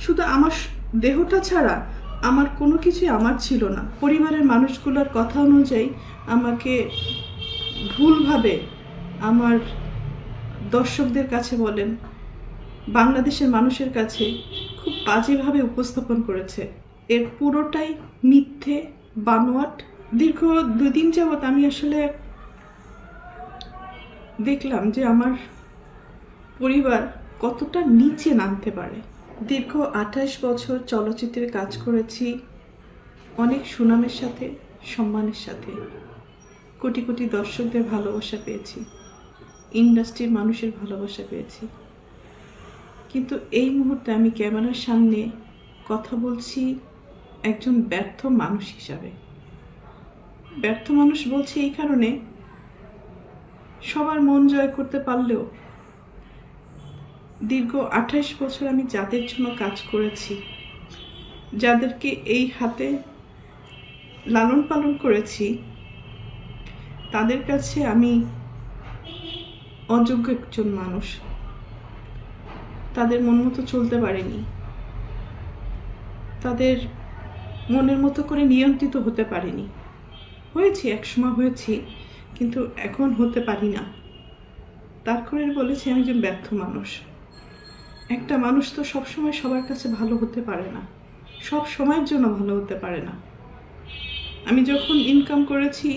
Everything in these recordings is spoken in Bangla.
শুধু আমার দেহটা ছাড়া আমার কোনো কিছুই আমার ছিল না। পরিবারের মানুষগুলোর কথা অনুযায়ী আমাকে ভুলভাবে আমার দর্শকদের কাছে বলেন, বাংলাদেশের মানুষের কাছে খুব বাজেভাবে উপস্থাপন করেছে। এর পুরোটাই মিথ্যে, বানোয়াট। দীর্ঘ 2 দিন যাবৎ আমি আসলে দেখলাম যে আমার পরিবার কতটা নিচে নামতে পারে। দীর্ঘ 28 বছর চলচ্চিত্রে কাজ করেছি, অনেক সুনামের সাথে, সম্মানের সাথে। কোটি কোটি দর্শকদের ভালোবাসা পেয়েছি, ইন্ডাস্ট্রির মানুষের ভালোবাসা পেয়েছি। কিন্তু এই মুহূর্তে আমি ক্যামেরার সামনে কথা বলছি একজন ব্যর্থ মানুষ হিসাবে। ব্যর্থ মানুষ বলছি এই কারণে, সবার মন জয় করতে পারলেও দীর্ঘ 28 বছর আমি যাদের জন্য কাজ করেছি, যাদেরকে এই হাতে লালন পালন করেছি, তাদের কাছে আমি অযোগ্য একজন মানুষ। তাদের মন মতো চলতে পারিনি, তাদের মনের মতো করে নিয়ন্ত্রিত হতে পারিনি। হয়েছি, একসময় হয়েছি, কিন্তু এখন হতে পারি না। তার করে বলেছি আমি একজন ব্যর্থ মানুষ। একটা মানুষ তো সবসময় সবার কাছে ভালো হতে পারে না, সব সময়ের জন্য ভালো হতে পারে না। আমি যখন ইনকাম করেছি,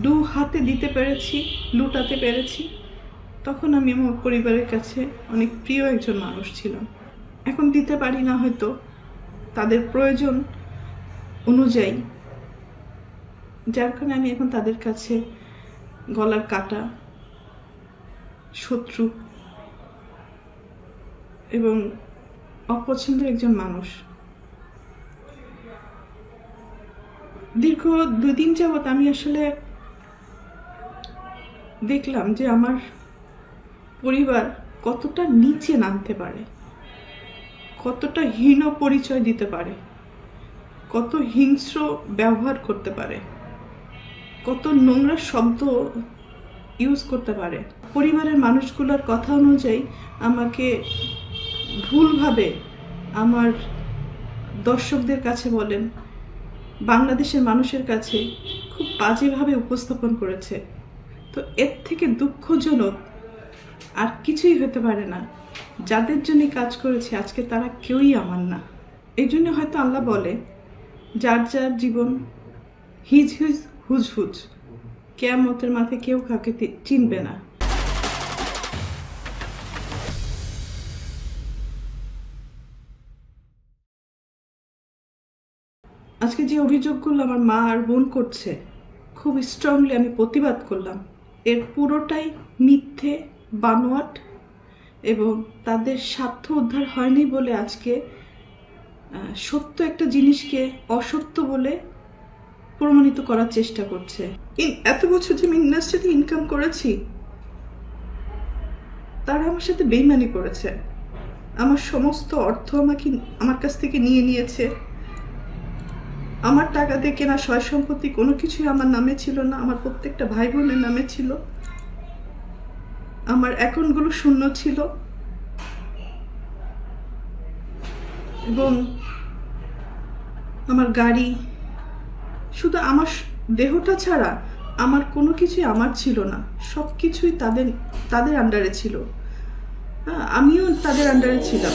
2 হাতে দিতে পেরেছি, লুটাতে পেরেছি, তখন আমি আমার পরিবারের কাছে অনেক প্রিয় একজন মানুষ ছিলাম। এখন দিতে পারি না, হয়তো তাদের প্রয়োজন অনুযায়ী, যার কারণে আমি এখন তাদের কাছে গলার কাটা, শত্রু এবং অপছন্দের একজন মানুষ। দীর্ঘ 2 দিন যাবৎ আমি আসলে দেখলাম যে আমার পরিবার কতটা নিচে নামতে পারে, কতটা হীন পরিচয় দিতে পারে, কত হিংস্র ব্যবহার করতে পারে, কত নোংরা শব্দ ইউজ করতে পারে। পরিবারের মানুষগুলোর কথা অনুযায়ী আমাকে ভুলভাবে আমার দর্শকদের কাছে বলেন, বাংলাদেশের মানুষের কাছে খুব বাজেভাবে উপস্থাপন করেছে। তো এর থেকে দুঃখজনক আর কিছুই হতে পারে না। যাদের জন্য কাজ করেছি আজকে তারা কেউই আমার না। এই জন্য হয়তো আল্লাহ বলে, যার যার জীবন হিজ হিজ হুজ হুজ, কিয়ামতের মাথায় কেউ কাউকে চিনবে না। আজকে যে অভিযোগগুলো আমার মা আর বোন করছে, খুব স্ট্রংলি আমি প্রতিবাদ করলাম। এর পুরোটাই মিথ্যে, বানোয়াট এবং তাদের স্বার্থ উদ্ধার হয়নি বলে আজকে সত্য একটা জিনিসকে অসত্য বলে প্রমাণিত করার চেষ্টা করছে। এত বছর যে আমি ইন্ডাস্ট্রিতে ইনকাম করেছি, তারা আমার সাথে বেইমানি করেছে। আমার সমস্ত অর্থ আমার কাছ থেকে নিয়ে নিয়েছে। আমার টাকা দিয়ে কেনা সয় সম্পত্তি কোনো কিছুই আমার নামে ছিল না, আমার প্রত্যেকটা ভাই বোনের নামে ছিল। আমার অ্যাকাউন্টগুলো শূন্য ছিল এবং আমার গাড়ি, শুধু আমার দেহটা ছাড়া আমার কোনো কিছুই আমার ছিল না। সব কিছুই তাদের আন্ডারে ছিল, আমিও তাদের আন্ডারে ছিলাম।